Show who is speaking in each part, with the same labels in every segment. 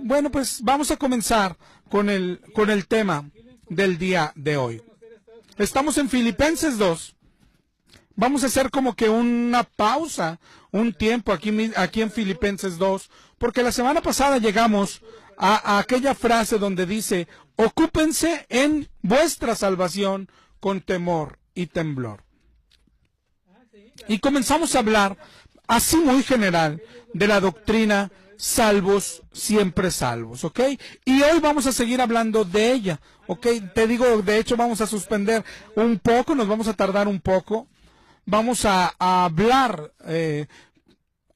Speaker 1: Bueno, pues vamos a comenzar con el tema del día de hoy. Estamos en Filipenses 2. Vamos a hacer como que una pausa, un tiempo aquí en Filipenses 2, porque la semana pasada llegamos a aquella frase donde dice, ocúpense en vuestra salvación con temor y temblor. Y comenzamos a hablar, así muy general, de la doctrina salvos, siempre salvos, ¿ok? Y hoy vamos a seguir hablando de ella, ¿ok? Te digo, de hecho vamos a suspender un poco, nos vamos a tardar un poco. Vamos a hablar,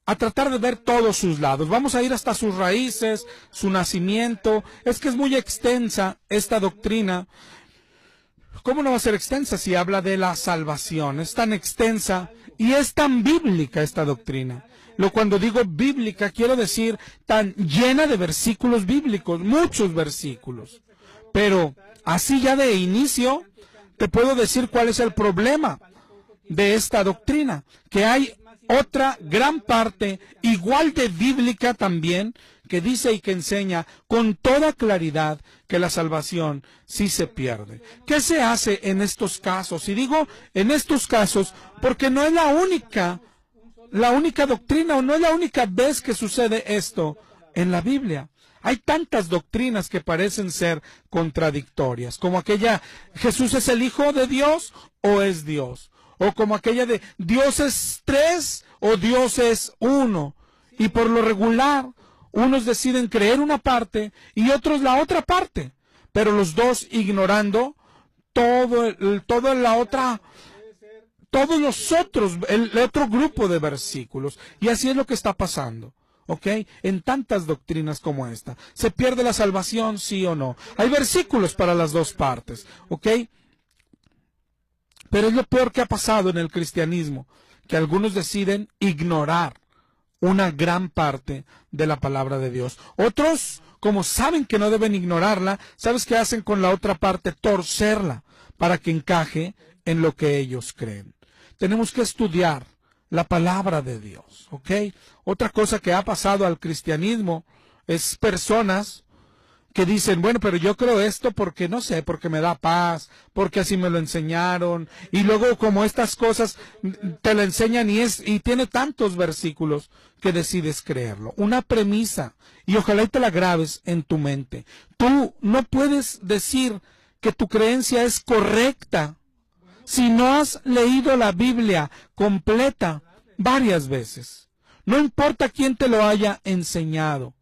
Speaker 1: a tratar de ver todos sus lados. Vamos a ir hasta sus raíces, su nacimiento. Es que es muy extensa esta doctrina. ¿Cómo no va a ser extensa si habla de la salvación? Es tan extensa y es tan bíblica esta doctrina. Cuando digo bíblica, quiero decir tan llena de versículos bíblicos, muchos versículos. Pero así ya de inicio, te puedo decir cuál es el problema de esta doctrina, que hay otra gran parte igual de bíblica también, que dice y que enseña con toda claridad que la salvación sí se pierde. ¿Qué se hace en estos casos? Y digo en estos casos porque no es la única doctrina o no es la única vez que sucede esto en la Biblia. Hay tantas doctrinas que parecen ser contradictorias, como aquella, ¿Jesús es el Hijo de Dios o es Dios? O como aquella de Dios es tres o Dios es uno. Y por lo regular, unos deciden creer una parte y otros la otra parte. Pero los dos ignorando todos los otros, el otro grupo de versículos. Y así es lo que está pasando. ¿Ok? En tantas doctrinas como esta. ¿Se pierde la salvación, sí o no? Hay versículos para las dos partes. ¿Ok? Pero es lo peor que ha pasado en el cristianismo, que algunos deciden ignorar una gran parte de la palabra de Dios. Otros, como saben que no deben ignorarla, ¿sabes qué hacen con la otra parte? Torcerla para que encaje en lo que ellos creen. Tenemos que estudiar la palabra de Dios, ¿ok? Otra cosa que ha pasado al cristianismo es personas que dicen, bueno, pero yo creo esto porque no sé, porque me da paz, porque así me lo enseñaron, y luego como estas cosas te lo enseñan y tiene tantos versículos que decides creerlo. Una premisa, y ojalá y te la grabes en tu mente. Tú no puedes decir que tu creencia es correcta si no has leído la Biblia completa varias veces. No importa quién te lo haya enseñado.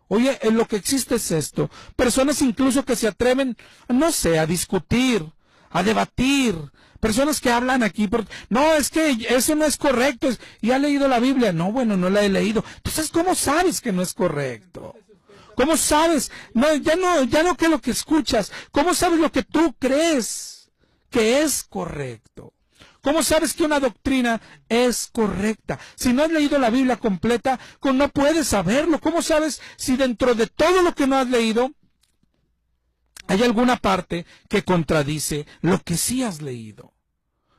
Speaker 1: Oye, lo que existe es esto. Personas incluso que se atreven, no sé, a discutir, a debatir. Personas que hablan aquí, no, es que eso no es correcto. ¿Y ha leído la Biblia? No, bueno, no la he leído. Entonces, ¿cómo sabes que no es correcto? ¿Cómo sabes? No, ya no que lo que escuchas. ¿Cómo sabes lo que tú crees que es correcto? ¿Cómo sabes que una doctrina es correcta? Si no has leído la Biblia completa, no puedes saberlo. ¿Cómo sabes si dentro de todo lo que no has leído hay alguna parte que contradice lo que sí has leído?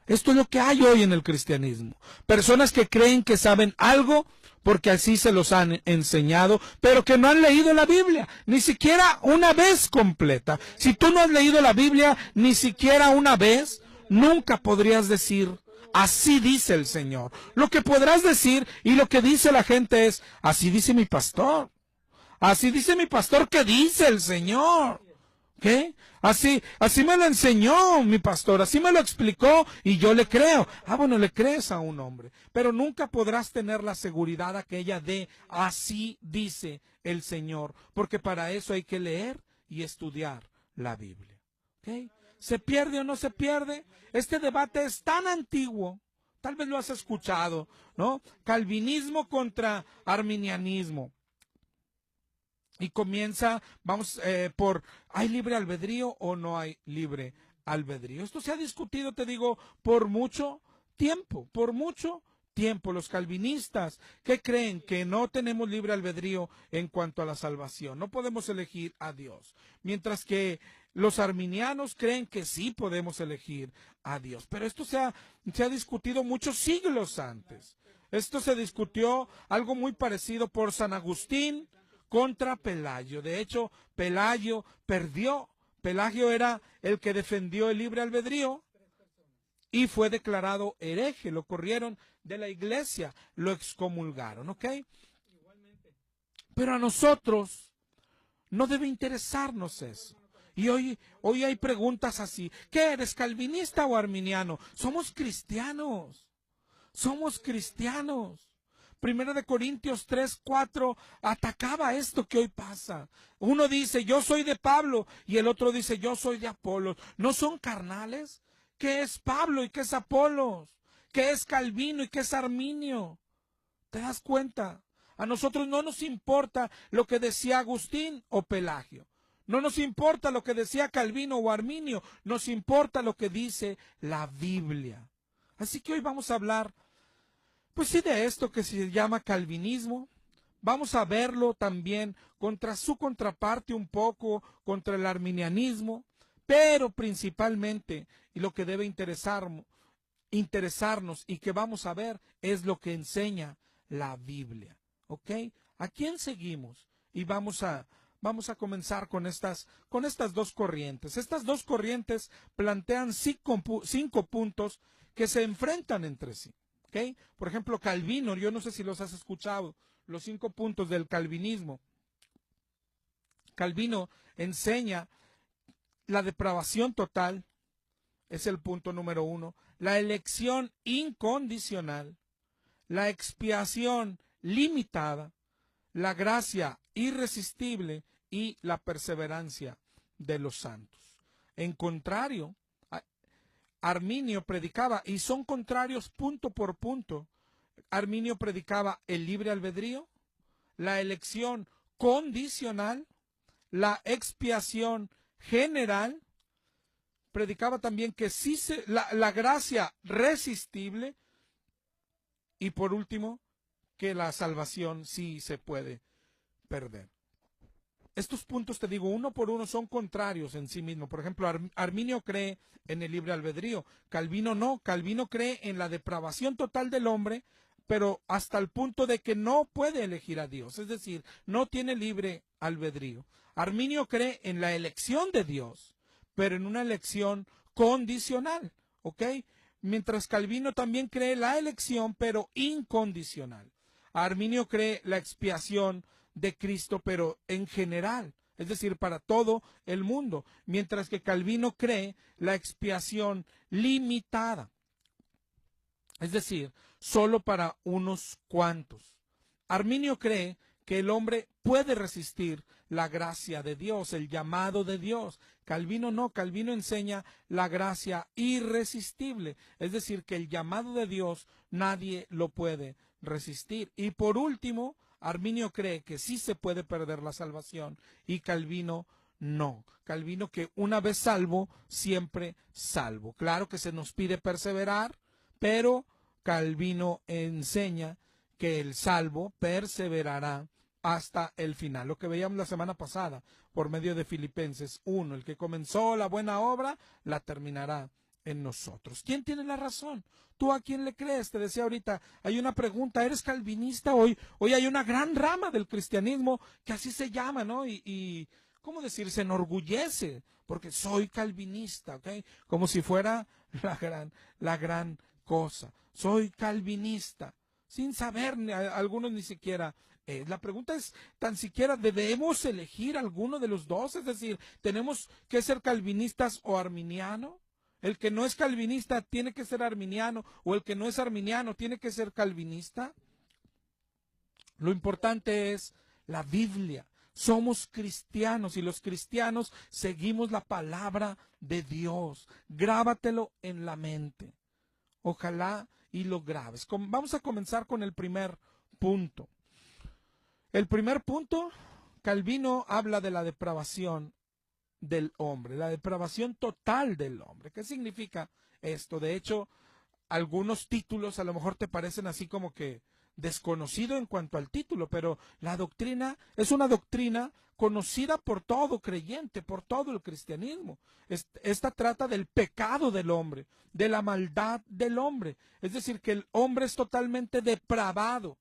Speaker 1: Esto es lo que hay hoy en el cristianismo. Personas que creen que saben algo porque así se los han enseñado, pero que no han leído la Biblia, ni siquiera una vez completa. Si tú no has leído la Biblia ni siquiera una vez, nunca podrías decir, así dice el Señor. Lo que podrás decir y lo que dice la gente es, así dice mi pastor. Así dice mi pastor que dice el Señor. ¿Qué? Así me lo enseñó mi pastor, así me lo explicó y yo le creo. Bueno, le crees a un hombre, pero nunca podrás tener la seguridad aquella de así dice el Señor, porque para eso hay que leer y estudiar la Biblia. ¿Ok? ¿Se pierde o no se pierde? Este debate es tan antiguo, tal vez lo has escuchado, ¿no? Calvinismo contra arminianismo. Y comienza, ¿hay libre albedrío o no hay libre albedrío? Esto se ha discutido, te digo, por mucho tiempo. Los calvinistas que creen que no tenemos libre albedrío en cuanto a la salvación, no podemos elegir a Dios, mientras que los arminianos creen que sí podemos elegir a Dios. Pero esto se ha discutido muchos siglos antes. Esto se discutió algo muy parecido por San Agustín contra Pelagio. De hecho, Pelagio perdió. Pelagio era el que defendió el libre albedrío y fue declarado hereje. Lo corrieron de la iglesia, lo excomulgaron, ¿ok? Pero a nosotros no debe interesarnos eso. Y hoy hay preguntas así: ¿qué eres, calvinista o arminiano? Somos cristianos. Somos cristianos. Primera de Corintios 3:4 atacaba esto que hoy pasa. Uno dice, yo soy de Pablo, y el otro dice, yo soy de Apolos. ¿No son carnales? ¿Qué es Pablo y qué es Apolos? ¿Qué es Calvino y qué es Arminio? ¿Te das cuenta? A nosotros no nos importa lo que decía Agustín o Pelagio. No nos importa lo que decía Calvino o Arminio. Nos importa lo que dice la Biblia. Así que hoy vamos a hablar, pues sí, de esto que se llama calvinismo. Vamos a verlo también contra su contraparte un poco, contra el arminianismo, pero principalmente, y lo que debe interesarnos y que vamos a ver, es lo que enseña la Biblia. ¿Ok? ¿A quién seguimos? Y vamos a comenzar con estas dos corrientes. Estas dos corrientes plantean cinco puntos que se enfrentan entre sí. ¿Okay? Por ejemplo, Calvino, yo no sé si los has escuchado, los 5 puntos del calvinismo. Calvino enseña la depravación total, es el punto número 1, la elección incondicional, la expiación limitada, la gracia irresistible y la perseverancia de los santos. En contrario, Arminio predicaba, y son contrarios punto por punto. Arminio predicaba el libre albedrío, la elección condicional, la expiación general. Predicaba también que sí la gracia resistible, y por último, que la salvación sí se puede perder. Estos puntos, te digo, uno por uno son contrarios en sí mismo. Por ejemplo, Arminio cree en el libre albedrío, Calvino no. Calvino cree en la depravación total del hombre, pero hasta el punto de que no puede elegir a Dios, es decir, no tiene libre albedrío. Arminio cree en la elección de Dios, pero en una elección condicional, ¿ok? Mientras Calvino también cree la elección, pero incondicional. Arminio cree la expiación de Cristo, pero en general, es decir, para todo el mundo, mientras que Calvino cree la expiación limitada, es decir, solo para unos cuantos. Arminio cree que el hombre puede resistir la gracia de Dios, el llamado de Dios. Calvino no. Calvino enseña la gracia irresistible, es decir, que el llamado de Dios nadie lo puede resistir. Y por último, Arminio cree que sí se puede perder la salvación, y Calvino no. Calvino que una vez salvo, siempre salvo. Claro que se nos pide perseverar, pero Calvino enseña que el salvo perseverará hasta el final. Lo que veíamos la semana pasada por medio de Filipenses 1, el que comenzó la buena obra la terminará en nosotros. ¿Quién tiene la razón? ¿Tú a quién le crees? Te decía ahorita, hay una pregunta, ¿eres calvinista? Hoy hay una gran rama del cristianismo que así se llama, ¿no? Y ¿cómo decir? Se enorgullece porque soy calvinista, ¿ok? Como si fuera la gran cosa. Soy calvinista, sin saber, algunos ni siquiera. La pregunta es, tan siquiera debemos elegir alguno de los dos, es decir, ¿tenemos que ser calvinistas o arminiano? ¿El que no es calvinista tiene que ser arminiano, o el que no es arminiano tiene que ser calvinista? Lo importante es la Biblia. Somos cristianos, y los cristianos seguimos la palabra de Dios. Grábatelo en la mente. Ojalá y lo grabes. Vamos a comenzar con el primer punto. El primer punto, Calvino habla de la depravación del hombre, la depravación total del hombre. ¿Qué significa esto? De hecho, algunos títulos a lo mejor te parecen así como que desconocido en cuanto al título, pero la doctrina es una doctrina conocida por todo creyente, por todo el cristianismo. Esta trata del pecado del hombre, de la maldad del hombre, es decir, que el hombre es totalmente depravado,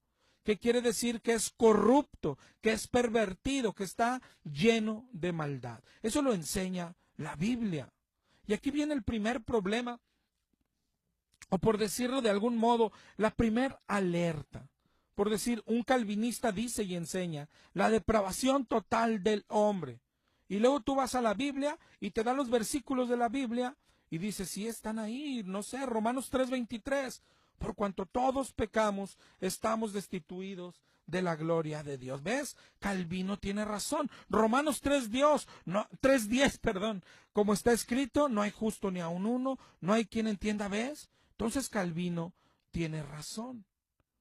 Speaker 1: que quiere decir que es corrupto, que es pervertido, que está lleno de maldad. Eso lo enseña la Biblia. Y aquí viene el primer problema, o por decirlo de algún modo, la primer alerta. Por decir, un calvinista dice y enseña la depravación total del hombre. Y luego tú vas a la Biblia y te da los versículos de la Biblia y dices, sí están ahí, no sé, Romanos 3:23. Por cuanto todos pecamos, estamos destituidos de la gloria de Dios. ¿Ves? Calvino tiene razón. Romanos 3:10, perdón. Como está escrito, no hay justo ni aun uno, no hay quien entienda. ¿Ves? Entonces Calvino tiene razón.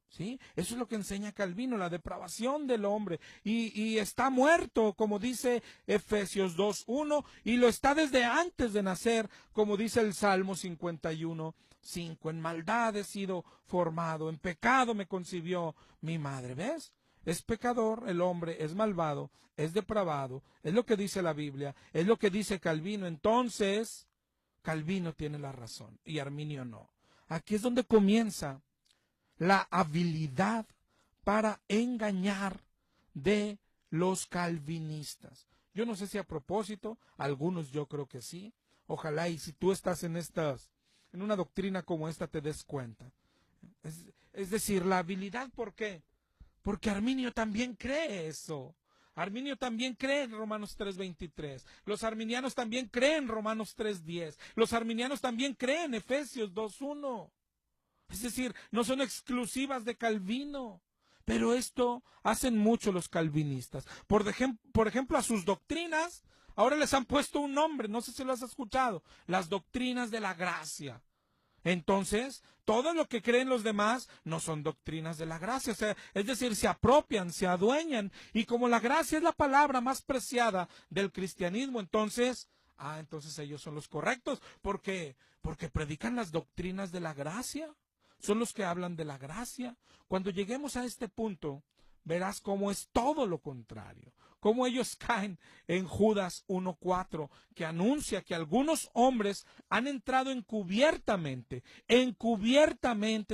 Speaker 1: ¿Sí? Eso es lo que enseña Calvino, la depravación del hombre. Y está muerto, como dice Efesios 2:1, y lo está desde antes de nacer, como dice el Salmo 51:5. En maldad he sido formado, en pecado me concibió mi madre. ¿Ves? Es pecador el hombre, es malvado, es depravado, es lo que dice la Biblia, es lo que dice Calvino. Entonces, Calvino tiene la razón y Arminio no. Aquí es donde comienza la habilidad para engañar de los calvinistas. Yo no sé si a propósito, algunos yo creo que sí. Ojalá y si tú estás en una doctrina como esta te des cuenta. Es decir, la habilidad, ¿por qué? Porque Arminio también cree eso. Arminio también cree en Romanos 3:23. Los arminianos también creen en Romanos 3:10. Los arminianos también creen en Efesios 2:1. Es decir, no son exclusivas de Calvino, pero esto hacen mucho los calvinistas. Por ejemplo, a sus doctrinas, ahora les han puesto un nombre, no sé si lo has escuchado, las doctrinas de la gracia. Entonces, todo lo que creen los demás no son doctrinas de la gracia, o sea, es decir, se apropian, se adueñan, y como la gracia es la palabra más preciada del cristianismo, entonces ellos son los correctos, porque predican las doctrinas de la gracia. Son los que hablan de la gracia. Cuando lleguemos a este punto, verás cómo es todo lo contrario. Cómo ellos caen en Judas 1:4, que anuncia que algunos hombres han entrado encubiertamente,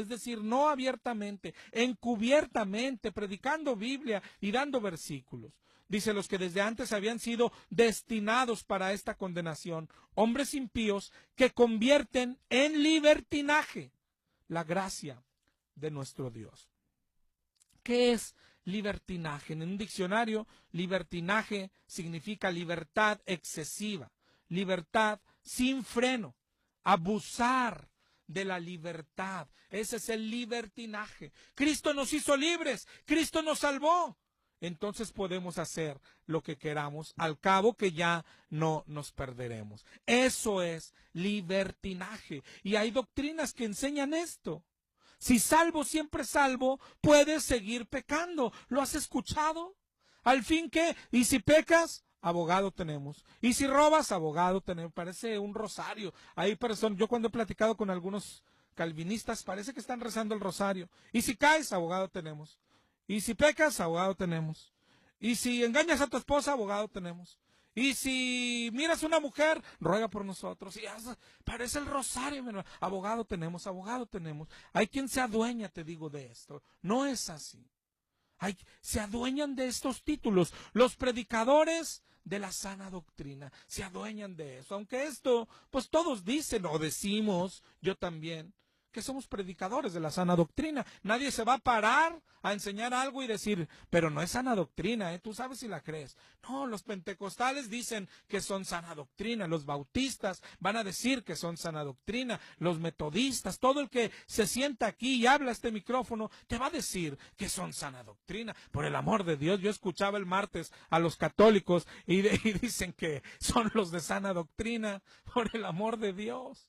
Speaker 1: es decir, no abiertamente, encubiertamente, predicando Biblia y dando versículos. Dice, los que desde antes habían sido destinados para esta condenación, hombres impíos que convierten en libertinaje la gracia de nuestro Dios. ¿Qué es libertinaje? En un diccionario, libertinaje significa libertad excesiva, libertad sin freno, abusar de la libertad. Ese es el libertinaje. Cristo nos hizo libres, Cristo nos salvó. Entonces podemos hacer lo que queramos, al cabo que ya no nos perderemos. Eso es libertinaje. Y hay doctrinas que enseñan esto. Si salvo, siempre salvo, puedes seguir pecando. ¿Lo has escuchado? Al fin que, y si pecas, abogado tenemos. Y si robas, abogado tenemos. Parece un rosario. Hay personas, yo cuando he platicado con algunos calvinistas, parece que están rezando el rosario. Y si caes, abogado tenemos. Y si pecas, abogado tenemos. Y si engañas a tu esposa, abogado tenemos. Y si miras a una mujer, ruega por nosotros. Y parece el rosario, mi hermano. Abogado tenemos, abogado tenemos. Hay quien se adueña, te digo, de esto. No es así. Se adueñan de estos títulos. Los predicadores de la sana doctrina se adueñan de eso. Aunque esto, pues todos dicen o decimos, yo también, que somos predicadores de la sana doctrina. Nadie se va a parar a enseñar algo y decir, pero no es sana doctrina, tú sabes si la crees. No, los pentecostales dicen que son sana doctrina, los bautistas van a decir que son sana doctrina, los metodistas, todo el que se sienta aquí y habla este micrófono, te va a decir que son sana doctrina. Por el amor de Dios, yo escuchaba el martes a los católicos y dicen que son los de sana doctrina, por el amor de Dios.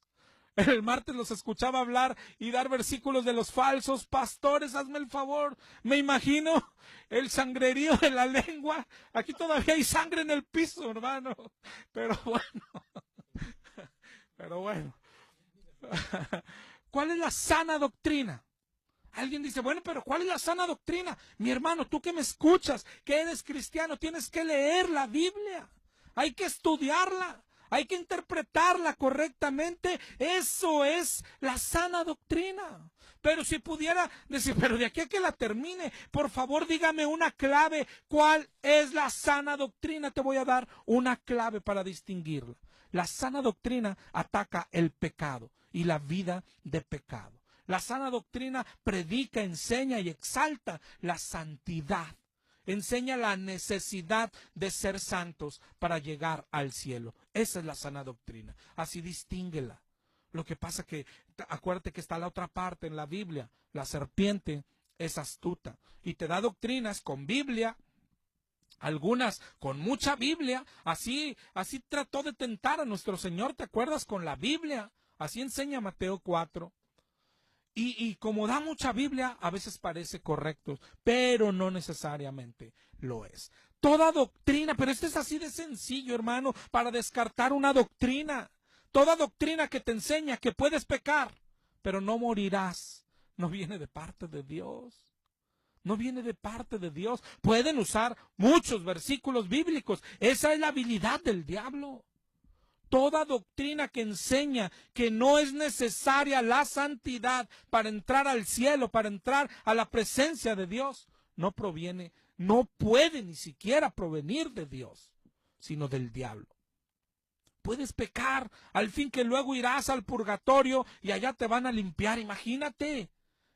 Speaker 1: El martes los escuchaba hablar y dar versículos de los falsos pastores, hazme el favor. Me imagino el sangrerío de la lengua. Aquí todavía hay sangre en el piso, hermano. Pero bueno. ¿Cuál es la sana doctrina? Alguien dice, bueno, pero ¿cuál es la sana doctrina? Mi hermano, tú que me escuchas, que eres cristiano, tienes que leer la Biblia. Hay que estudiarla. hay que interpretarla correctamente. Eso es la sana doctrina. Pero si pudiera decir, pero de aquí a que la termine, por favor dígame una clave. ¿Cuál es la sana doctrina? Te voy a dar una clave para distinguirla. La sana doctrina ataca el pecado y la vida de pecado. La sana doctrina predica, enseña y exalta la santidad. Enseña la necesidad de ser santos para llegar al cielo. Esa es la sana doctrina. Así distínguela. Lo que pasa que, acuérdate que está la otra parte en la Biblia. La serpiente es astuta y te da doctrinas con Biblia, algunas con mucha Biblia. Así trató de tentar a nuestro Señor, ¿te acuerdas? Con la Biblia. Así enseña Mateo 4. Y como da mucha Biblia, a veces parece correcto, pero no necesariamente lo es. Toda doctrina, pero esto es así de sencillo, hermano, para descartar una doctrina. Toda doctrina que te enseña que puedes pecar, pero no morirás, no viene de parte de Dios. No viene de parte de Dios. Pueden usar muchos versículos bíblicos. Esa es la habilidad del diablo. Toda doctrina que enseña que no es necesaria la santidad para entrar al cielo, para entrar a la presencia de Dios, no puede ni siquiera provenir de Dios, sino del diablo. Puedes pecar, al fin que luego irás al purgatorio y allá te van a limpiar, imagínate.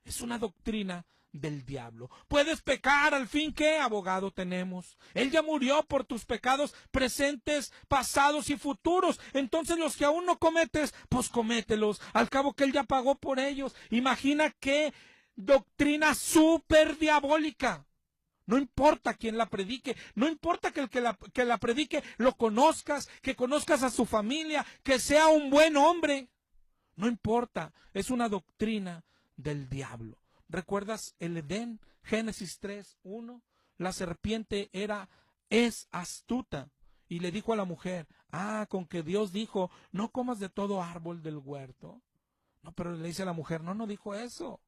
Speaker 1: Es una doctrina del diablo. Puedes pecar, al fin que abogado tenemos. Él ya murió por tus pecados presentes, pasados y futuros. Entonces los que aún no cometes, pues comételos. Al cabo que él ya pagó por ellos. Imagina qué doctrina súper diabólica. No importa quién la predique, no importa que el que la predique lo conozcas, que conozcas a su familia, que sea un buen hombre. No importa, es una doctrina del diablo. ¿Recuerdas el Edén? Génesis 3:1. La serpiente es astuta y le dijo a la mujer, con que Dios dijo, no comas de todo árbol del huerto. No, pero le dice a la mujer, no dijo eso.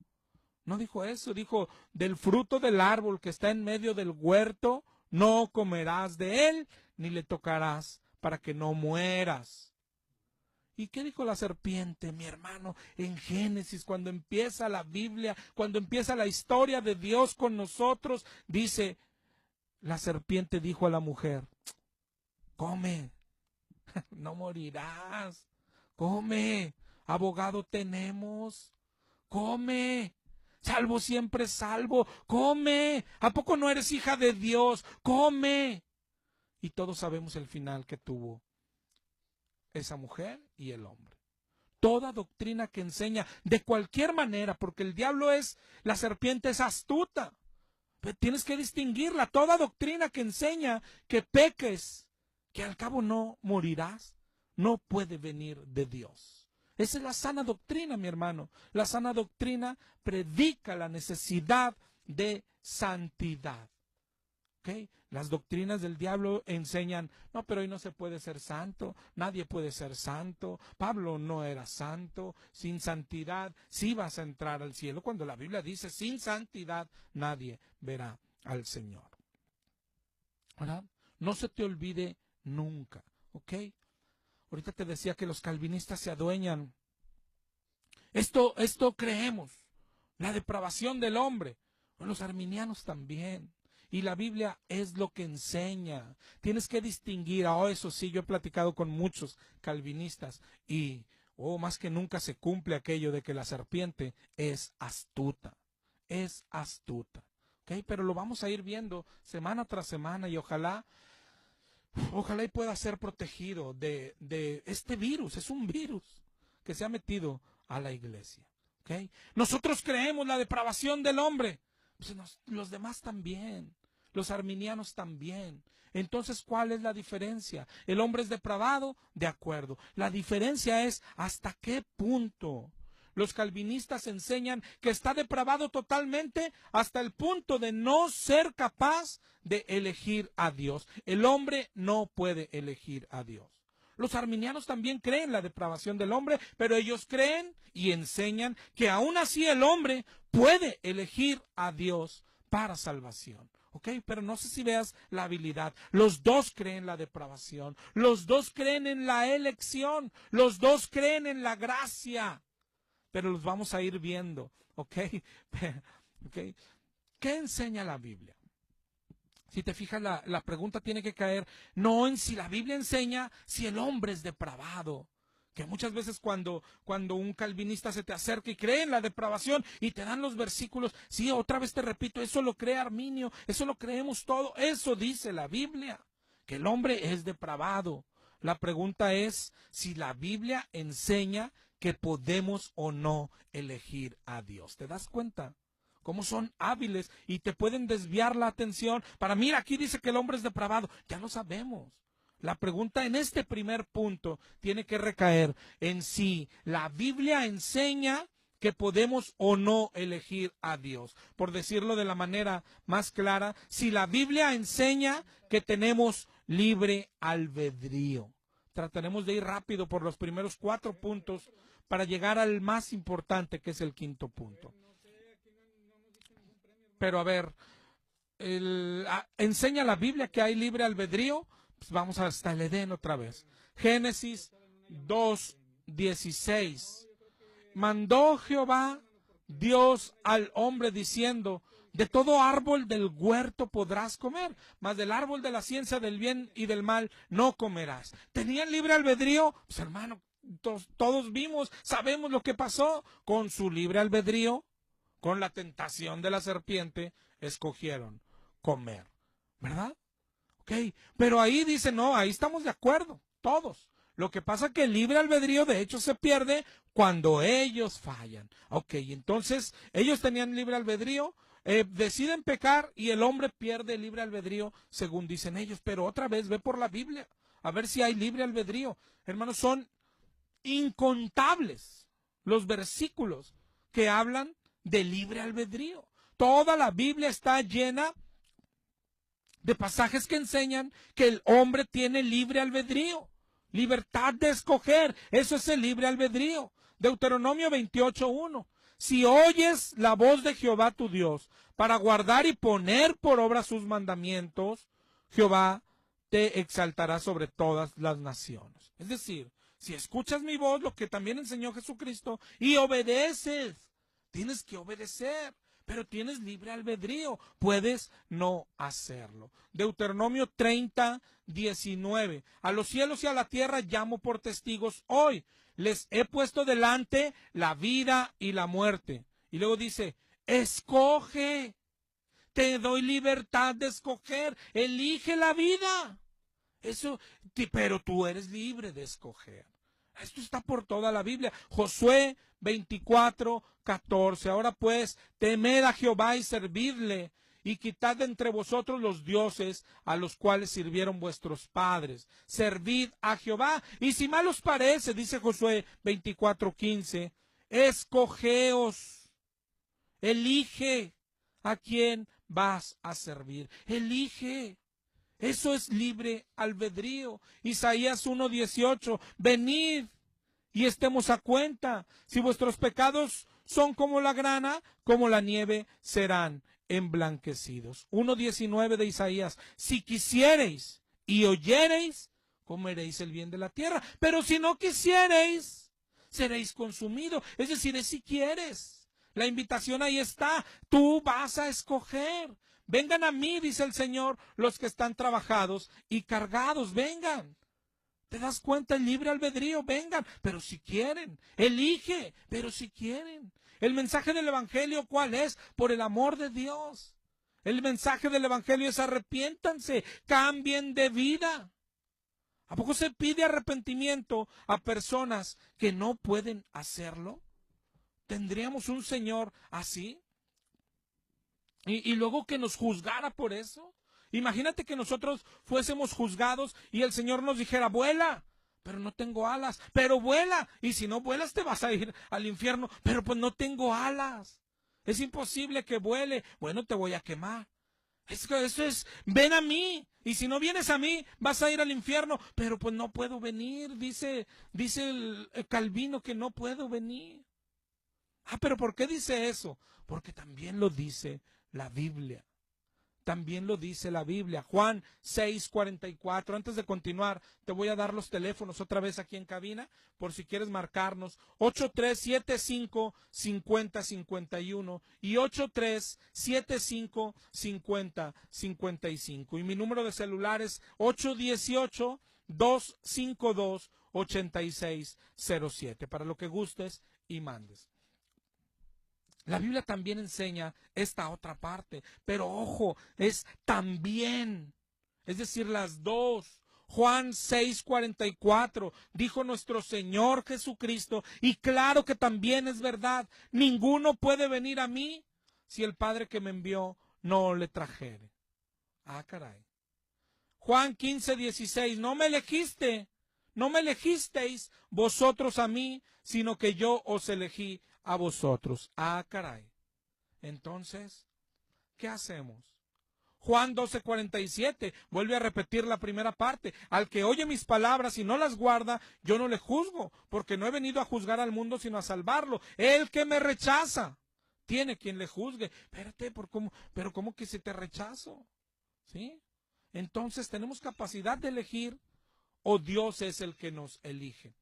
Speaker 1: No dijo eso, dijo, del fruto del árbol que está en medio del huerto, no comerás de él, ni le tocarás, para que no mueras. ¿Y qué dijo la serpiente, mi hermano? En Génesis, cuando empieza la Biblia, cuando empieza la historia de Dios con nosotros, dice, la serpiente dijo a la mujer, come, no morirás, come, abogado tenemos, come. Salvo siempre salvo, come. ¿A poco no eres hija de Dios? Come. Y todos sabemos el final que tuvo esa mujer y el hombre. Toda doctrina que enseña de cualquier manera, porque el diablo la serpiente es astuta. Pero tienes que distinguirla. Toda doctrina que enseña que peques, que al cabo no morirás, no puede venir de Dios. Esa es la sana doctrina, mi hermano. La sana doctrina predica la necesidad de santidad. ¿Okay? Las doctrinas del diablo enseñan, no, pero hoy no se puede ser santo, nadie puede ser santo, Pablo no era santo, sin santidad sí vas a entrar al cielo, cuando la Biblia dice, sin santidad nadie verá al Señor. ¿Verdad? No se te olvide nunca, ¿ok? Ahorita te decía que los calvinistas se adueñan. Esto creemos, la depravación del hombre. Los arminianos también. Y la Biblia es lo que enseña. Tienes que distinguir. Eso sí, yo he platicado con muchos calvinistas y más que nunca se cumple aquello de que la serpiente es astuta. Es astuta. ¿Okay? Pero lo vamos a ir viendo semana tras semana y ojalá y pueda ser protegido de este virus. Es un virus que se ha metido a la iglesia. ¿Okay? Nosotros creemos la depravación del hombre. Pues los demás también. Los arminianos también. Entonces, ¿cuál es la diferencia? ¿El hombre es depravado? De acuerdo. La diferencia es hasta qué punto. Los calvinistas enseñan que está depravado totalmente hasta el punto de no ser capaz de elegir a Dios. El hombre no puede elegir a Dios. Los arminianos también creen la depravación del hombre, pero ellos creen y enseñan que aún así el hombre puede elegir a Dios para salvación. ¿ok? Pero no sé si veas la habilidad. Los dos creen la depravación, los dos creen en la elección, los dos creen en la gracia, pero los vamos a ir viendo, ¿ok? ¿Ok? ¿Qué enseña la Biblia? Si te fijas, la pregunta tiene que caer no en si la Biblia enseña si el hombre es depravado. Que muchas veces cuando un calvinista se te acerca y cree en la depravación y te dan los versículos, sí, otra vez te repito, eso lo cree Arminio, eso lo creemos todo, eso dice la Biblia, que el hombre es depravado. La pregunta es si la Biblia enseña que podemos o no elegir a Dios. ¿Te das cuenta? Cómo son hábiles y te pueden desviar la atención para, mira, aquí dice que el hombre es depravado. Ya lo sabemos. La pregunta en este primer punto tiene que recaer en si la Biblia enseña que podemos o no elegir a Dios. Por decirlo de la manera más clara, si la Biblia enseña que tenemos libre albedrío. Trataremos de ir rápido por los primeros 4 puntos para llegar al más importante, que es el quinto punto. Pero a ver, ¿enseña la Biblia que hay libre albedrío? Pues vamos hasta el Edén otra vez. Génesis 2:16. Mandó Jehová Dios al hombre diciendo, de todo árbol del huerto podrás comer, mas del árbol de la ciencia del bien y del mal no comerás. ¿Tenían libre albedrío? Pues hermano, todos vimos, sabemos lo que pasó. Con su libre albedrío, con la tentación de la serpiente, escogieron comer, ¿verdad? Ok, pero ahí dice, no, ahí estamos de acuerdo, todos. Lo que pasa es que el libre albedrío de hecho se pierde cuando ellos fallan. Ok, entonces ellos tenían libre albedrío, deciden pecar y el hombre pierde el libre albedrío según dicen ellos. Pero otra vez ve por la Biblia, a ver si hay libre albedrío. Hermanos, son incontables los versículos que hablan de libre albedrío. Toda la Biblia está llena de pasajes que enseñan que el hombre tiene libre albedrío, libertad de escoger. Eso es el libre albedrío. Deuteronomio 28:1. Si oyes la voz de Jehová tu Dios para guardar y poner por obra sus mandamientos, Jehová te exaltará sobre todas las naciones. Es decir, si escuchas mi voz, lo que también enseñó Jesucristo, y obedeces, tienes que obedecer, pero tienes libre albedrío, puedes no hacerlo. Deuteronomio 30:19. A los cielos y a la tierra llamo por testigos hoy. Les he puesto delante la vida y la muerte. Y luego dice, escoge. Te doy libertad de escoger. Elige la vida. Eso, pero tú eres libre de escoger. Esto está por toda la Biblia. Josué 24:14. Ahora pues, temed a Jehová y servidle, y quitad de entre vosotros los dioses a los cuales sirvieron vuestros padres. Servid a Jehová. Y si mal os parece, dice Josué 24:15, escogeos, elige a quién vas a servir. Elige. Eso es libre albedrío. Isaías 1:18, venid y estemos a cuenta. Si vuestros pecados son como la grana, como la nieve serán emblanquecidos. 1:19 de Isaías, si quisiereis y oyereis, comeréis el bien de la tierra. Pero si no quisiereis, seréis consumidos. Es decir, es si quieres. La invitación ahí está. Tú vas a escoger. Vengan a mí, dice el Señor, los que están trabajados y cargados. Vengan. ¿Te das cuenta? El libre albedrío. Vengan. Pero si quieren. Elige. Pero si quieren. El mensaje del Evangelio, ¿cuál es? Por el amor de Dios. El mensaje del Evangelio es arrepiéntanse. Cambien de vida. ¿A poco se pide arrepentimiento a personas que no pueden hacerlo? ¿Tendríamos un Señor así? Y luego que nos juzgara por eso. Imagínate que nosotros fuésemos juzgados y el Señor nos dijera, vuela, pero no tengo alas, pero vuela, y si no vuelas te vas a ir al infierno, pero pues no tengo alas. Es imposible que vuele, bueno, te voy a quemar. Eso es, ven a mí, y si no vienes a mí, vas a ir al infierno, pero pues no puedo venir, dice el Calvino que no puedo venir. Ah, pero ¿por qué dice eso? Porque también lo dice la Biblia. También lo dice la Biblia. Juan 6:44. Antes de continuar, te voy a dar los teléfonos otra vez aquí en cabina, por si quieres marcarnos. 8375-5051 y 8375-5055. Y mi número de celular es 818-252-8607, para lo que gustes y mandes. La Biblia también enseña esta otra parte, pero ojo, es también, es decir, las dos. Juan 6:44, dijo nuestro Señor Jesucristo, y claro que también es verdad, ninguno puede venir a mí si el Padre que me envió no le trajere. Ah, caray. Juan 15:16, no me elegisteis vosotros a mí, sino que yo os elegí a vosotros. Ah, caray. Entonces, ¿qué hacemos? Juan 12:47, vuelve a repetir la primera parte. Al que oye mis palabras y no las guarda, yo no le juzgo, porque no he venido a juzgar al mundo, sino a salvarlo. El que me rechaza, tiene quien le juzgue. Espérate, pero ¿cómo que si te rechazo? ¿Sí? Entonces, ¿tenemos capacidad de elegir o Dios es el que nos elige?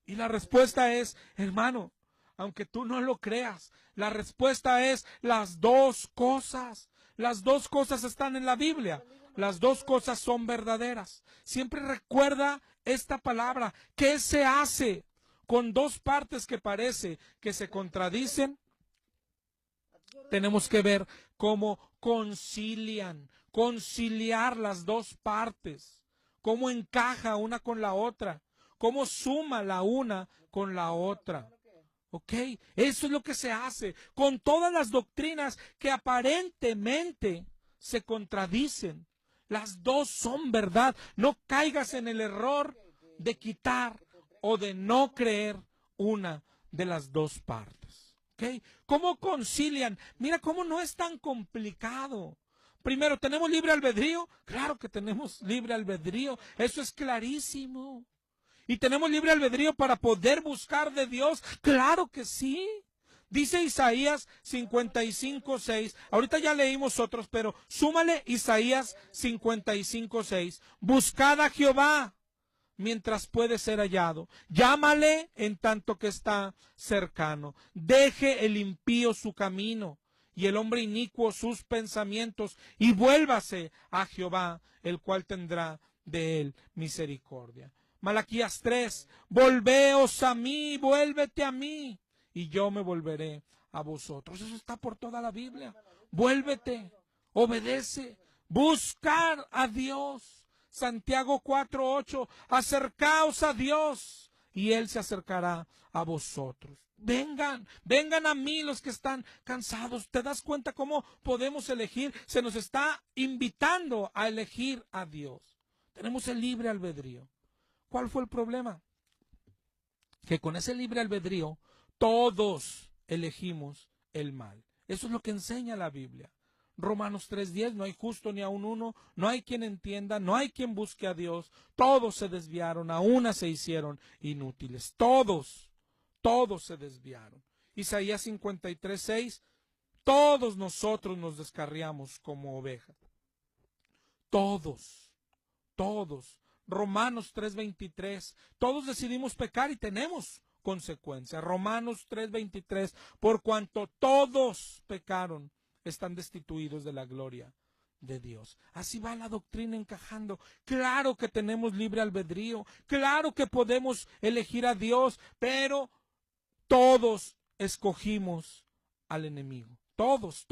Speaker 1: Y la respuesta es, hermano, aunque tú no lo creas, la respuesta es las dos cosas. Las dos cosas están en la Biblia. Las dos cosas son verdaderas. Siempre recuerda esta palabra. ¿Qué se hace con dos partes que parece que se contradicen? Tenemos que ver cómo conciliar las dos partes, cómo encaja una con la otra, cómo suma la una con la otra. ¿Ok? Eso es lo que se hace con todas las doctrinas que aparentemente se contradicen. Las dos son verdad. No caigas en el error de quitar o de no creer una de las dos partes. ¿Ok? ¿Cómo concilian? Mira cómo no es tan complicado. Primero, ¿tenemos libre albedrío? Claro que tenemos libre albedrío. Eso es clarísimo. ¿Y tenemos libre albedrío para poder buscar de Dios? Claro que sí. Dice Isaías 55:6. Ahorita ya leímos otros, pero súmale Isaías 55:6. Buscad a Jehová mientras puede ser hallado. Llámale en tanto que está cercano. Deje el impío su camino y el hombre inicuo sus pensamientos, y vuélvase a Jehová, el cual tendrá de él misericordia. Malaquías 3, volveos a mí, vuélvete a mí, y yo me volveré a vosotros. Eso está por toda la Biblia. Vuélvete, obedece, buscar a Dios. Santiago 4:8, acercaos a Dios, y Él se acercará a vosotros. Vengan a mí los que están cansados. ¿Te das cuenta cómo podemos elegir? Se nos está invitando a elegir a Dios. Tenemos el libre albedrío. ¿Cuál fue el problema? Que con ese libre albedrío todos elegimos el mal. Eso es lo que enseña la Biblia. Romanos 3:10, no hay justo ni aun uno, no hay quien entienda, no hay quien busque a Dios. Todos se desviaron, a una se hicieron inútiles. Todos se desviaron. Isaías 53:6, todos nosotros nos descarriamos como ovejas. Todos. Romanos 3:23, todos decidimos pecar y tenemos consecuencias. Romanos 3:23, por cuanto todos pecaron, están destituidos de la gloria de Dios. Así va la doctrina encajando. Claro que tenemos libre albedrío, claro que podemos elegir a Dios, pero todos escogimos al enemigo. Todos.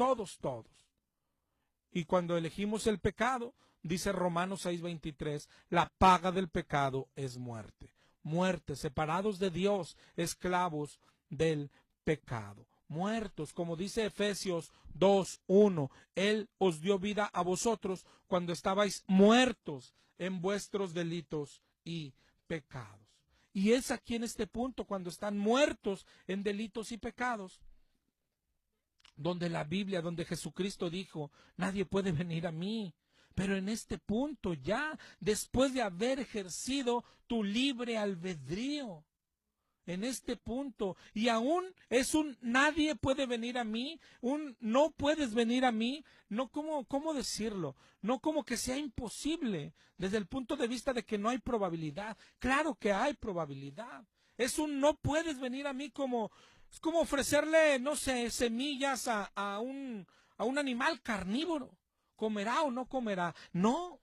Speaker 1: Y cuando elegimos el pecado, dice Romanos 6:23, la paga del pecado es muerte. Muerte, separados de Dios, esclavos del pecado. Muertos, como dice Efesios 2:1, Él os dio vida a vosotros cuando estabais muertos en vuestros delitos y pecados. Y es aquí en este punto, cuando están muertos en delitos y pecados, donde la Biblia, donde Jesucristo dijo, nadie puede venir a mí. Pero en este punto ya, después de haber ejercido tu libre albedrío, en este punto. Y aún es un nadie puede venir a mí, un no puedes venir a mí, no como, ¿cómo decirlo? No como que sea imposible, desde el punto de vista de que no hay probabilidad. Claro que hay probabilidad. Es un no puedes venir a mí como, es como ofrecerle, no sé, semillas a un animal carnívoro. ¿Comerá o no comerá? No.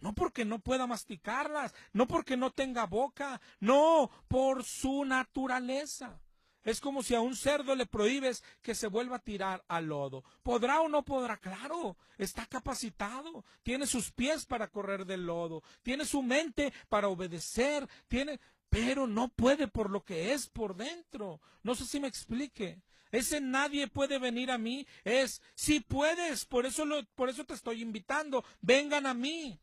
Speaker 1: No porque no pueda masticarlas, no porque no tenga boca, no, por su naturaleza. Es como si a un cerdo le prohíbes que se vuelva a tirar al lodo. ¿Podrá o no podrá? Claro, está capacitado, tiene sus pies para correr del lodo, tiene su mente para obedecer, pero no puede por lo que es por dentro. No sé si me explique. Ese nadie puede venir a mí es, si puedes, por eso te estoy invitando, vengan a mí.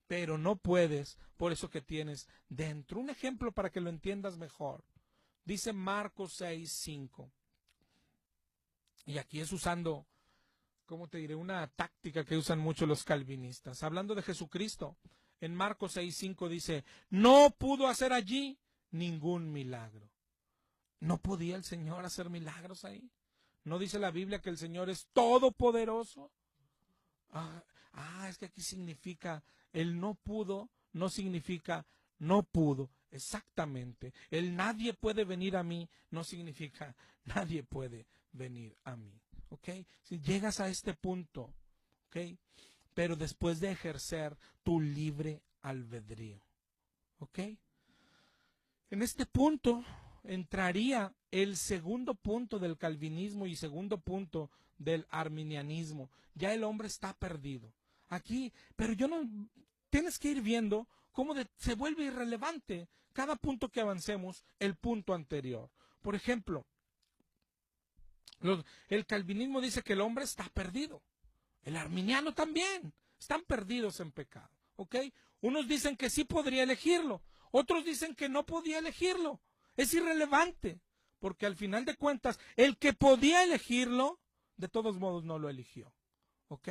Speaker 1: Pero no puedes por eso que tienes dentro. Un ejemplo para que lo entiendas mejor. Dice Marcos 6:5. Y aquí es usando, ¿cómo te diré? Una táctica que usan mucho los calvinistas. Hablando de Jesucristo, en Marcos 6:5 dice, no pudo hacer allí ningún milagro. ¿No podía el Señor hacer milagros ahí? ¿No dice la Biblia que el Señor es todopoderoso? Es que aquí significa el no pudo, no significa no pudo. Exactamente. El nadie puede venir a mí no significa nadie puede venir a mí. ¿Ok? Si llegas a este punto, ¿ok? Pero después de ejercer tu libre albedrío. ¿Ok? En este punto entraría el segundo punto del calvinismo y segundo punto del arminianismo. Ya el hombre está perdido. Aquí, pero yo no, tienes que ir viendo cómo se vuelve irrelevante cada punto que avancemos, el punto anterior. Por ejemplo, el calvinismo dice que el hombre está perdido. El arminiano también. Están perdidos en pecado. ¿Ok? Unos dicen que sí podría elegirlo. Otros dicen que no podía elegirlo. Es irrelevante. Porque al final de cuentas, el que podía elegirlo, de todos modos no lo eligió. ¿Ok?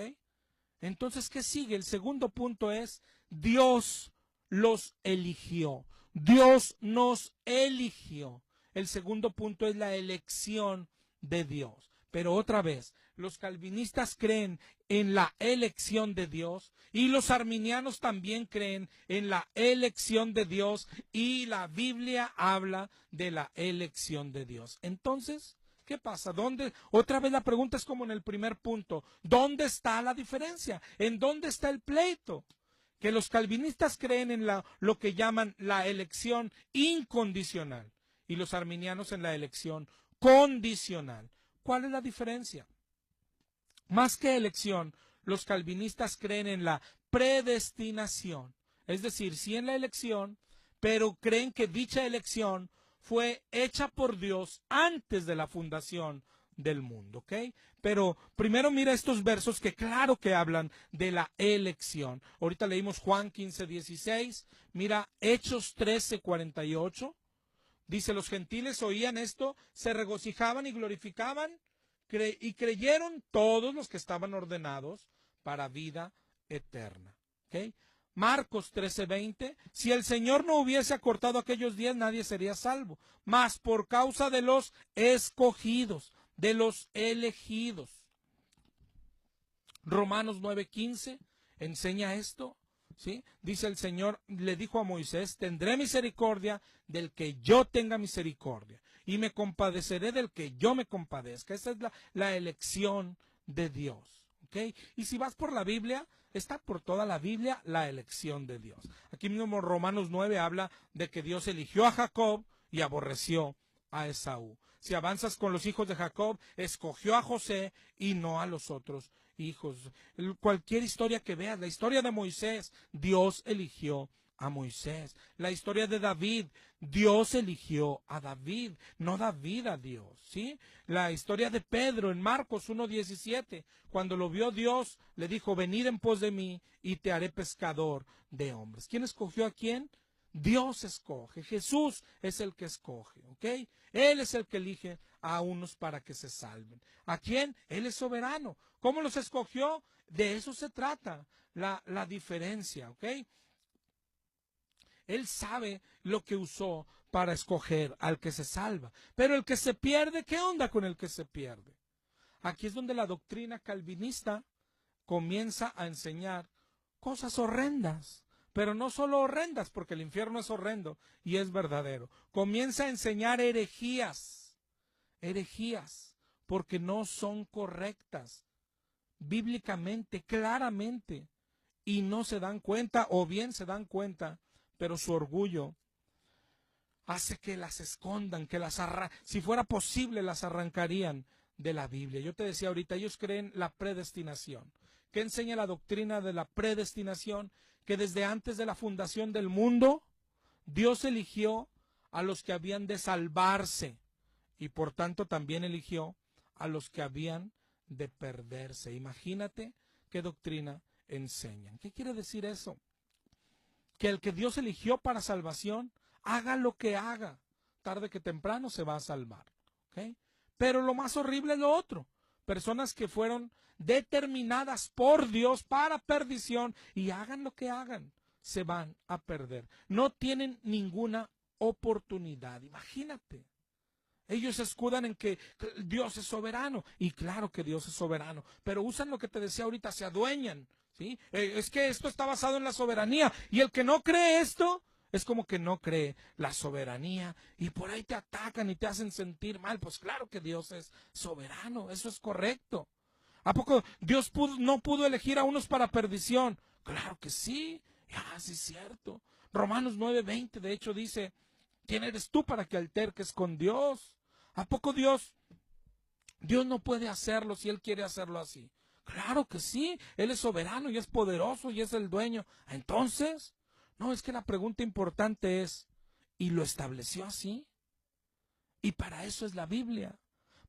Speaker 1: Entonces, ¿qué sigue? El segundo punto es, Dios los eligió. Dios nos eligió. El segundo punto es la elección de Dios. Pero otra vez, los calvinistas creen en la elección de Dios y los arminianos también creen en la elección de Dios y la Biblia habla de la elección de Dios. Entonces, ¿qué pasa? ¿Dónde? Otra vez la pregunta es como en el primer punto. ¿Dónde está la diferencia? ¿En dónde está el pleito? Que los calvinistas creen en lo que llaman la elección incondicional y los arminianos en la elección condicional. ¿Cuál es la diferencia? Más que elección, los calvinistas creen en la predestinación. Es decir, sí en la elección, pero creen que dicha elección fue hecha por Dios antes de la fundación del mundo, ¿ok? Pero primero mira estos versos que claro que hablan de la elección. Ahorita leímos Juan 15:16, mira Hechos 13:48. Dice, los gentiles oían esto, se regocijaban y glorificaban, y creyeron todos los que estaban ordenados para vida eterna. ¿Okay? Marcos 13:20, si el Señor no hubiese acortado aquellos días, nadie sería salvo, mas por causa de los escogidos, de los elegidos. Romanos 9:15 enseña esto. ¿Sí? Dice el Señor, le dijo a Moisés, tendré misericordia del que yo tenga misericordia y me compadeceré del que yo me compadezca. Esa es la elección de Dios. ¿Okay? Y si vas por la Biblia, está por toda la Biblia la elección de Dios. Aquí mismo Romanos 9 habla de que Dios eligió a Jacob y aborreció a Esaú. Si avanzas con los hijos de Jacob, escogió a José y no a los otros hijos. Cualquier historia que veas, la historia de Moisés, Dios eligió a Moisés. La historia de David, Dios eligió a David, no David a Dios, ¿sí? La historia de Pedro en Marcos 1:17, cuando lo vio Dios, le dijo, venid en pos de mí y te haré pescador de hombres. ¿Quién escogió a quién? Dios escoge, Jesús es el que escoge, ¿ok? Él es el que elige a unos para que se salven. ¿A quién? Él es soberano. ¿Cómo los escogió? De eso se trata la diferencia, ¿ok? Él sabe lo que usó para escoger al que se salva. Pero el que se pierde, ¿qué onda con el que se pierde? Aquí es donde la doctrina calvinista comienza a enseñar cosas horrendas. Pero no solo horrendas, porque el infierno es horrendo y es verdadero. Comienza a enseñar herejías, porque no son correctas, bíblicamente, claramente, y no se dan cuenta, o bien se dan cuenta, pero su orgullo hace que las escondan, si fuera posible las arrancarían de la Biblia. Yo te decía ahorita, ellos creen la predestinación. ¿Qué enseña la doctrina de la predestinación? Que desde antes de la fundación del mundo, Dios eligió a los que habían de salvarse y por tanto también eligió a los que habían de perderse. Imagínate qué doctrina enseñan. ¿Qué quiere decir eso? Que el que Dios eligió para salvación, haga lo que haga, tarde que temprano se va a salvar. ¿Okay? Pero lo más horrible es lo otro. Personas que fueron determinadas por Dios para perdición y hagan lo que hagan, se van a perder. No tienen ninguna oportunidad. Imagínate. Ellos se escudan en que Dios es soberano. Y claro que Dios es soberano. Pero usan lo que te decía ahorita, se adueñan. ¿Sí? Es que esto está basado en la soberanía. Y el que no cree esto, es como que no cree la soberanía. Y por ahí te atacan y te hacen sentir mal. Pues claro que Dios es soberano. Eso es correcto. ¿A poco Dios no pudo elegir a unos para perdición? Claro que sí. Sí es cierto. Romanos 9:20 de hecho dice, ¿quién eres tú para que alterques con Dios? ¿A poco Dios no puede hacerlo si Él quiere hacerlo así? Claro que sí, Él es soberano y es poderoso y es el dueño. Entonces, no, es que la pregunta importante es, ¿y lo estableció así? Y para eso es la Biblia,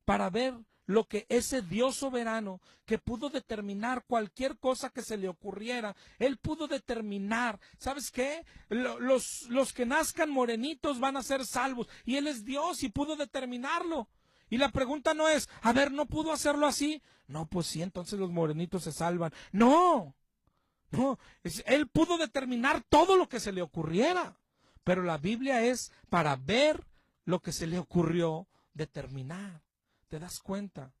Speaker 1: para ver lo que ese Dios soberano que pudo determinar cualquier cosa que se le ocurriera, Él pudo determinar, ¿sabes qué? Los que nazcan morenitos van a ser salvos y Él es Dios y pudo determinarlo. Y la pregunta no es, a ver, ¿no pudo hacerlo así? No, pues sí, entonces los morenitos se salvan. No, Él pudo determinar todo lo que se le ocurriera, pero la Biblia es para ver lo que se le ocurrió determinar. ¿Te das cuenta?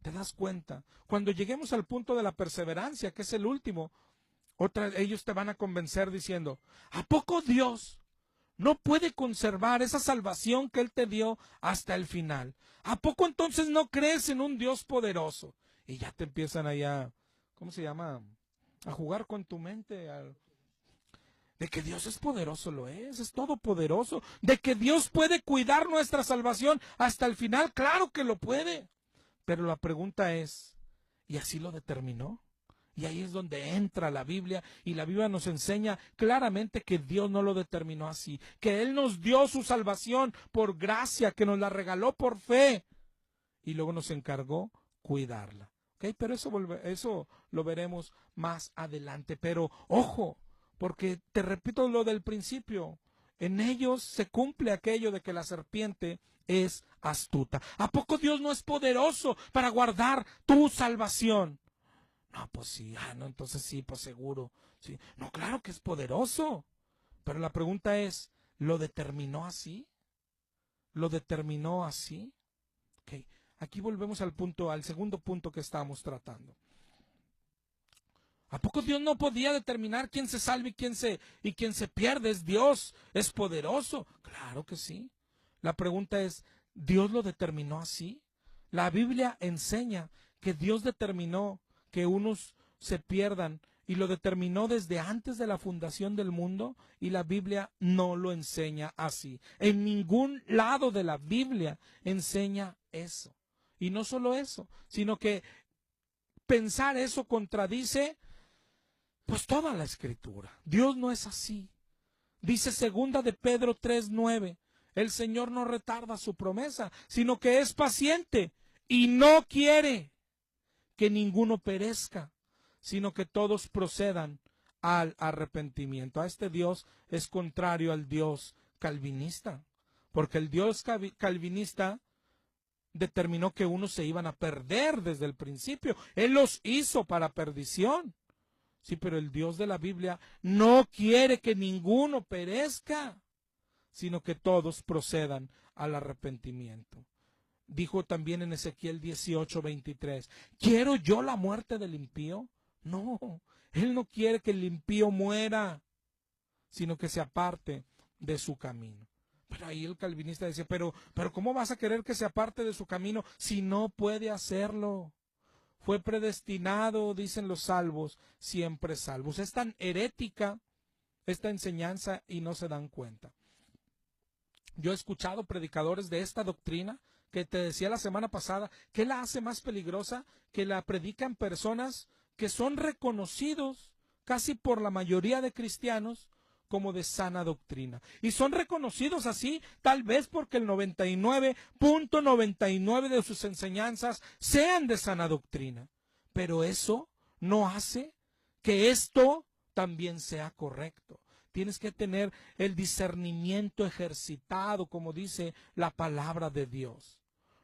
Speaker 1: ¿Te das cuenta? Cuando lleguemos al punto de la perseverancia, que es el último, ellos te van a convencer diciendo, ¿a poco Dios no puede conservar esa salvación que Él te dio hasta el final? ¿A poco entonces no crees en un Dios poderoso? Y ya te empiezan allá, ¿cómo se llama? A jugar con tu mente, de que Dios es poderoso, lo es todopoderoso. De que Dios puede cuidar nuestra salvación hasta el final, claro que lo puede. Pero la pregunta es, ¿y así lo determinó? Y ahí es donde entra la Biblia, y la Biblia nos enseña claramente que Dios no lo determinó así, que Él nos dio su salvación por gracia, que nos la regaló por fe, y luego nos encargó cuidarla. ¿Okay? Pero eso lo veremos más adelante. Pero ojo, porque te repito lo del principio, en ellos se cumple aquello de que la serpiente es astuta. ¿A poco Dios no es poderoso para guardar tu salvación? No, pues sí, no, entonces sí, pues seguro. Sí. No, claro que es poderoso. Pero la pregunta es, ¿lo determinó así? ¿Lo determinó así? Okay. Aquí volvemos al segundo punto que estábamos tratando. ¿A poco Dios no podía determinar quién se salva y quién se pierde? Es Dios, es poderoso. Claro que sí. La pregunta es, ¿Dios lo determinó así? La Biblia enseña que Dios determinó que unos se pierdan y lo determinó desde antes de la fundación del mundo, y la Biblia no lo enseña así. En ningún lado de la Biblia enseña eso. Y no solo eso, sino que pensar eso contradice pues toda la Escritura. Dios no es así. Dice segunda de Pedro 3:9, el Señor no retarda su promesa, sino que es paciente y no quiere que ninguno perezca, sino que todos procedan al arrepentimiento. A este Dios es contrario al Dios calvinista, porque el Dios calvinista determinó que unos se iban a perder desde el principio. Él los hizo para perdición. Sí, pero el Dios de la Biblia no quiere que ninguno perezca, sino que todos procedan al arrepentimiento. Dijo también en Ezequiel 18:23, ¿quiero yo la muerte del impío? No, Él no quiere que el impío muera, sino que se aparte de su camino. Pero ahí el calvinista dice, pero ¿cómo vas a querer que se aparte de su camino si no puede hacerlo? Fue predestinado, dicen los salvos, siempre salvos. Es tan herética esta enseñanza y no se dan cuenta. Yo he escuchado predicadores de esta doctrina que te decía la semana pasada, ¿qué la hace más peligrosa? Que la predican personas que son reconocidos casi por la mayoría de cristianos como de sana doctrina. Y son reconocidos así, tal vez porque el 99.99 de sus enseñanzas sean de sana doctrina. Pero eso no hace que esto también sea correcto. Tienes que tener el discernimiento ejercitado, como dice la palabra de Dios.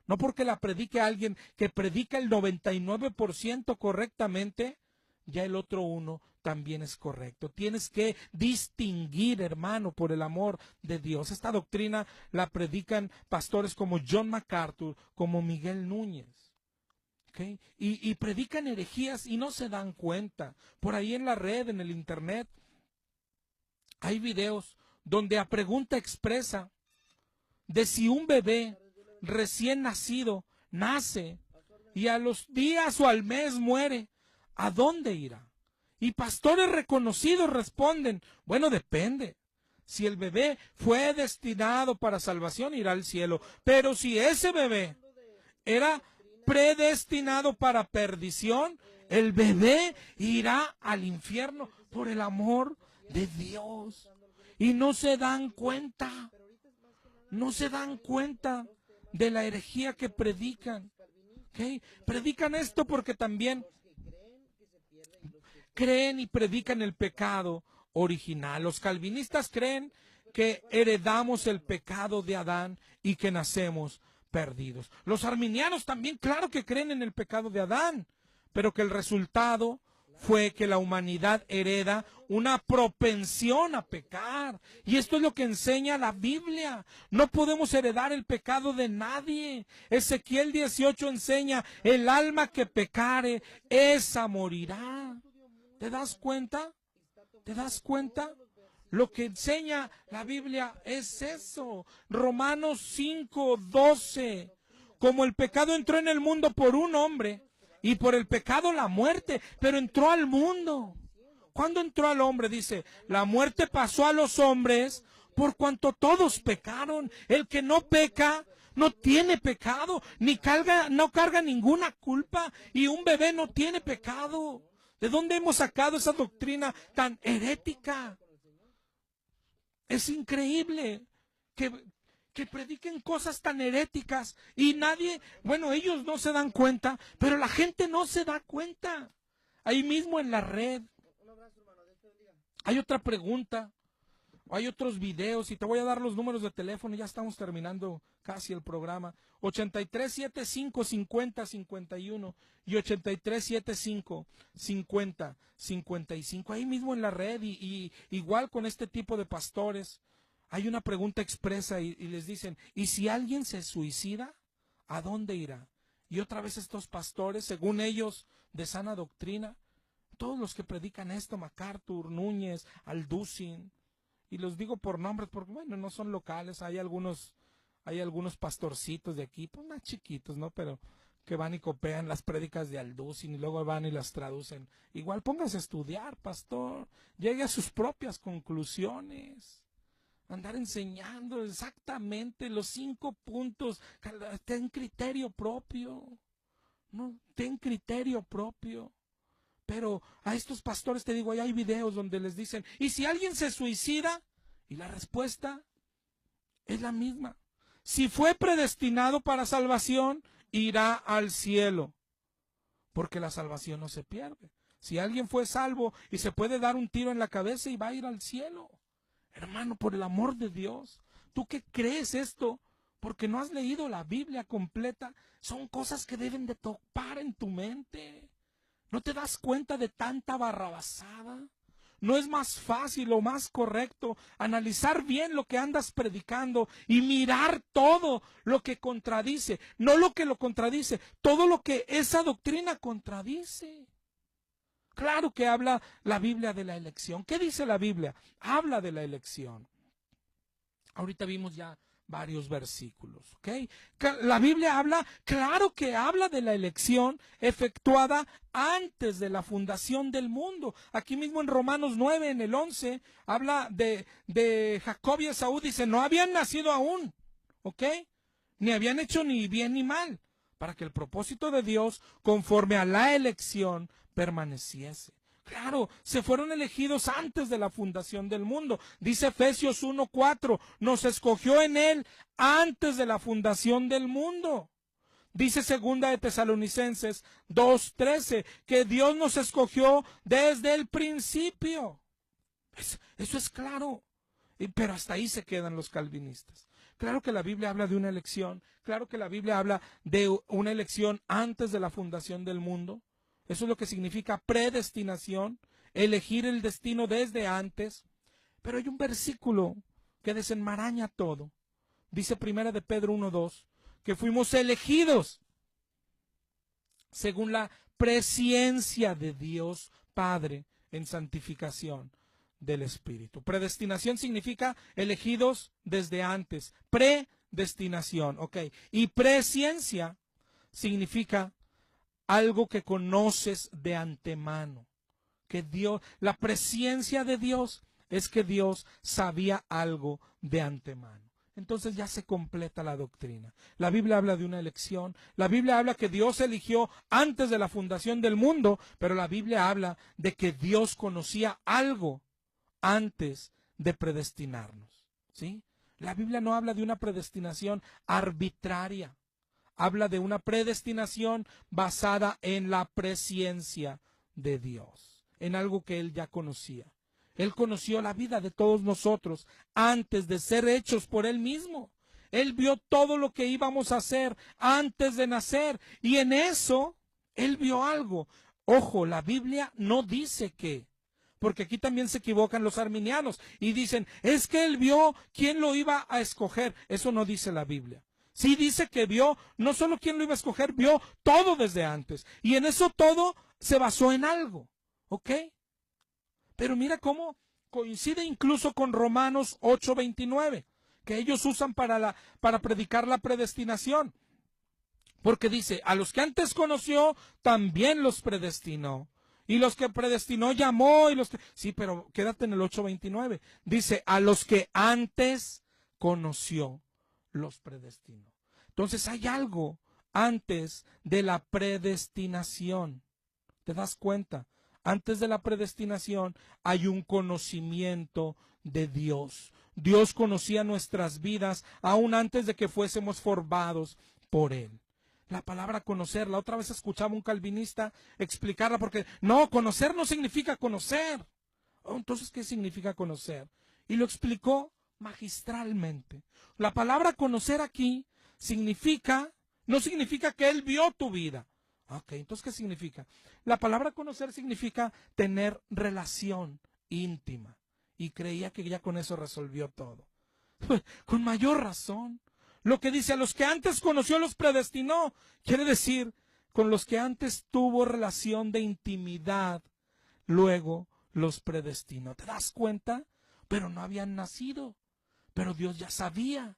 Speaker 1: No porque la predique alguien que predica el 99% correctamente, ya el otro uno también es correcto. Tienes que distinguir, hermano, por el amor de Dios. Esta doctrina la predican pastores como John MacArthur, como Miguel Núñez. ¿Okay? Y predican herejías y no se dan cuenta. Por ahí en la red, en el internet, hay videos donde a pregunta expresa de si un bebé recién nacido nace y a los días o al mes muere, ¿a dónde irá? Y pastores reconocidos responden, bueno, depende. Si el bebé fue destinado para salvación, irá al cielo. Pero si ese bebé era predestinado para perdición, el bebé irá al infierno por el amor de Dios. Y no se dan cuenta, no se dan cuenta de la herejía que predican. ¿Okay? Predican esto porque también creen y predican el pecado original. Los calvinistas creen que heredamos el pecado de Adán y que nacemos perdidos. Los arminianos también, claro que creen en el pecado de Adán, pero que el resultado fue que la humanidad hereda una propensión a pecar. Y esto es lo que enseña la Biblia. No podemos heredar el pecado de nadie. Ezequiel 18 enseña, el alma que pecare, esa morirá. ¿Te das cuenta? ¿Te das cuenta? Lo que enseña la Biblia es eso. Romanos 5:12. Como el pecado entró en el mundo por un hombre, y por el pecado la muerte, pero entró al mundo. ¿Cuándo entró al hombre? Dice, la muerte pasó a los hombres por cuanto todos pecaron. El que no peca no tiene pecado, no carga ninguna culpa, y un bebé no tiene pecado. ¿De dónde hemos sacado esa doctrina tan herética? Es increíble que prediquen cosas tan heréticas y nadie, bueno, ellos no se dan cuenta, pero la gente no se da cuenta. Ahí mismo en la red. Hay otra pregunta, hay otros videos y te voy a dar los números de teléfono, ya estamos terminando casi el programa. 8375-5051 y 8375-5055. Ahí mismo en la red y igual con este tipo de pastores. Hay una pregunta expresa y les dicen, ¿y si alguien se suicida, a dónde irá? Y otra vez estos pastores, según ellos, de sana doctrina, todos los que predican esto, MacArthur, Núñez, Alducin, y los digo por nombres porque, bueno, no son locales, hay algunos pastorcitos de aquí, pues más chiquitos, ¿no? Pero que van y copian las prédicas de Alducin y luego van y las traducen. Igual póngase a estudiar, pastor, llegue a sus propias conclusiones. Andar enseñando exactamente los 5 puntos. Ten criterio propio. No, ten criterio propio. Pero a estos pastores te digo, ahí hay videos donde les dicen, ¿y si alguien se suicida? Y la respuesta es la misma. Si fue predestinado para salvación, irá al cielo. Porque la salvación no se pierde. Si alguien fue salvo y se puede dar un tiro en la cabeza y va a ir al cielo. Hermano, por el amor de Dios, ¿tú qué crees esto? Porque no has leído la Biblia completa. Son cosas que deben de topar en tu mente. ¿No te das cuenta de tanta barrabasada? ¿No es más fácil o más correcto analizar bien lo que andas predicando y mirar todo lo que contradice? No lo que lo contradice, todo lo que esa doctrina contradice. Claro que habla la Biblia de la elección. ¿Qué dice la Biblia? Habla de la elección. Ahorita vimos ya varios versículos, ¿ok? La Biblia habla, claro que habla de la elección efectuada antes de la fundación del mundo. Aquí mismo en Romanos 9, en el 11, habla de Jacob y Esaú, dice, no habían nacido aún, ¿ok? Ni habían hecho ni bien ni mal, para que el propósito de Dios, conforme a la elección, permaneciese. Claro, se fueron elegidos antes de la fundación del mundo. Dice Efesios 1:4, nos escogió en él antes de la fundación del mundo. Dice segunda de Tesalonicenses 2:13, que Dios nos escogió desde el principio. Eso es claro. Pero hasta ahí se quedan los calvinistas. Claro que la Biblia habla de una elección. Claro que la Biblia habla de una elección antes de la fundación del mundo. Eso es lo que significa predestinación, elegir el destino desde antes. Pero hay un versículo que desenmaraña todo. Dice primera de Pedro 1:2, que fuimos elegidos según la presciencia de Dios Padre en santificación del Espíritu. Predestinación significa elegidos desde antes. Predestinación, ok. Y presciencia significa algo que conoces de antemano, que Dios, la presencia de Dios es que Dios sabía algo de antemano. Entonces ya se completa la doctrina. La Biblia habla de una elección, la Biblia habla que Dios eligió antes de la fundación del mundo, pero la Biblia habla de que Dios conocía algo antes de predestinarnos, ¿sí? La Biblia no habla de una predestinación arbitraria. Habla de una predestinación basada en la presciencia de Dios, en algo que Él ya conocía. Él conoció la vida de todos nosotros antes de ser hechos por Él mismo. Él vio todo lo que íbamos a hacer antes de nacer y en eso Él vio algo. Ojo, la Biblia no dice que, porque aquí también se equivocan los arminianos y dicen, es que Él vio quién lo iba a escoger. Eso no dice la Biblia. Sí dice que vio, no solo quién lo iba a escoger, vio todo desde antes. Y en eso todo se basó en algo. ¿Ok? Pero mira cómo coincide incluso con Romanos 8:29, que ellos usan para predicar la predestinación. Porque dice, a los que antes conoció, también los predestinó. Y los que predestinó llamó. Sí, pero quédate en el 8:29. Dice, a los que antes conoció, los predestinó. Entonces hay algo antes de la predestinación. ¿Te das cuenta? Antes de la predestinación hay un conocimiento de Dios. Dios conocía nuestras vidas aún antes de que fuésemos formados por Él. La palabra conocer, la otra vez escuchaba un calvinista explicarla porque no, conocer no significa conocer. Oh, entonces, ¿qué significa conocer? Y lo explicó magistralmente. La palabra conocer aquí significa, no significa que Él vio tu vida. Ok, entonces, ¿qué significa? La palabra conocer significa tener relación íntima. Y creía que ya con eso resolvió todo. Con mayor razón. Lo que dice, a los que antes conoció los predestinó. Quiere decir, con los que antes tuvo relación de intimidad, luego los predestinó. ¿Te das cuenta? Pero no habían nacido. Pero Dios ya sabía.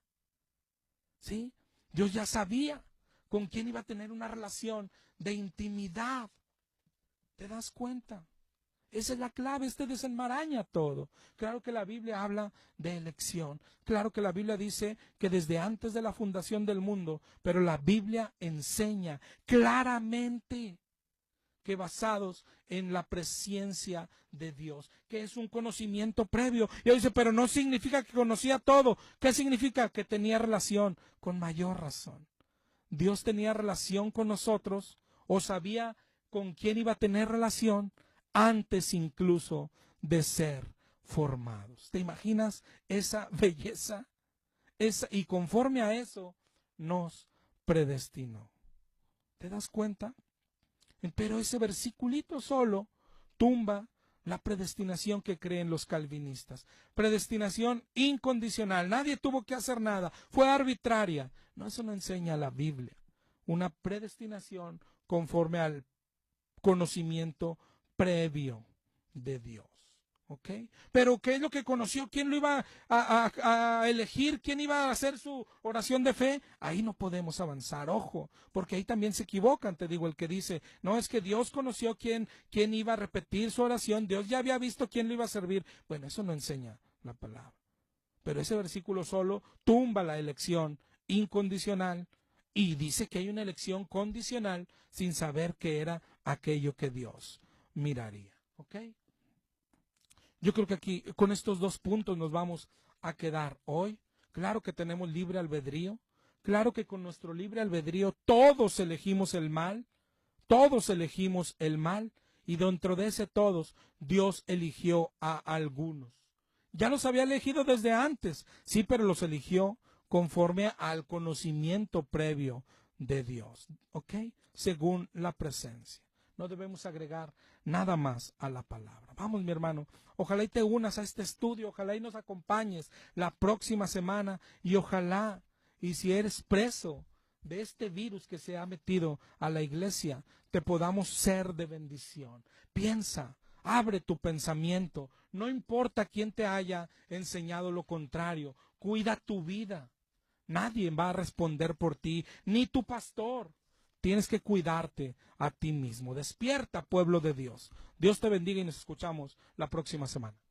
Speaker 1: ¿Sí? Dios ya sabía con quién iba a tener una relación de intimidad. ¿Te das cuenta? Esa es la clave, desenmaraña todo. Claro que la Biblia habla de elección. Claro que la Biblia dice que desde antes de la fundación del mundo, pero la Biblia enseña claramente que basados en la presencia de Dios, que es un conocimiento previo. Y él dice, pero no significa que conocía todo. ¿Qué significa? Que tenía relación. Con mayor razón. Dios tenía relación con nosotros o sabía con quién iba a tener relación antes incluso de ser formados. ¿Te imaginas esa belleza? Y conforme a eso nos predestinó. ¿Te das cuenta? Pero ese versiculito solo tumba la predestinación que creen los calvinistas. Predestinación incondicional. Nadie tuvo que hacer nada. Fue arbitraria. No, eso no enseña la Biblia. Una predestinación conforme al conocimiento previo de Dios. ¿Ok? Pero ¿qué es lo que conoció? ¿Quién lo iba a elegir? ¿Quién iba a hacer su oración de fe? Ahí no podemos avanzar, ojo, porque ahí también se equivocan, te digo, el que dice, no, es que Dios conoció quién iba a repetir su oración, Dios ya había visto quién lo iba a servir. Bueno, eso no enseña la palabra. Pero ese versículo solo tumba la elección incondicional y dice que hay una elección condicional sin saber qué era aquello que Dios miraría. ¿Ok? Yo creo que aquí con estos dos puntos nos vamos a quedar hoy. Claro que tenemos libre albedrío. Claro que con nuestro libre albedrío todos elegimos el mal. Todos elegimos el mal. Y dentro de ese todos, Dios eligió a algunos. Ya los había elegido desde antes. Sí, pero los eligió conforme al conocimiento previo de Dios. ¿Ok? Según la presencia. No debemos agregar nada más a la palabra. Vamos, mi hermano, ojalá y te unas a este estudio, ojalá y nos acompañes la próxima semana y ojalá, y si eres preso de este virus que se ha metido a la iglesia, te podamos ser de bendición. Piensa, abre tu pensamiento, no importa quién te haya enseñado lo contrario, cuida tu vida. Nadie va a responder por ti, ni tu pastor. Tienes que cuidarte a ti mismo. Despierta, pueblo de Dios. Dios te bendiga y nos escuchamos la próxima semana.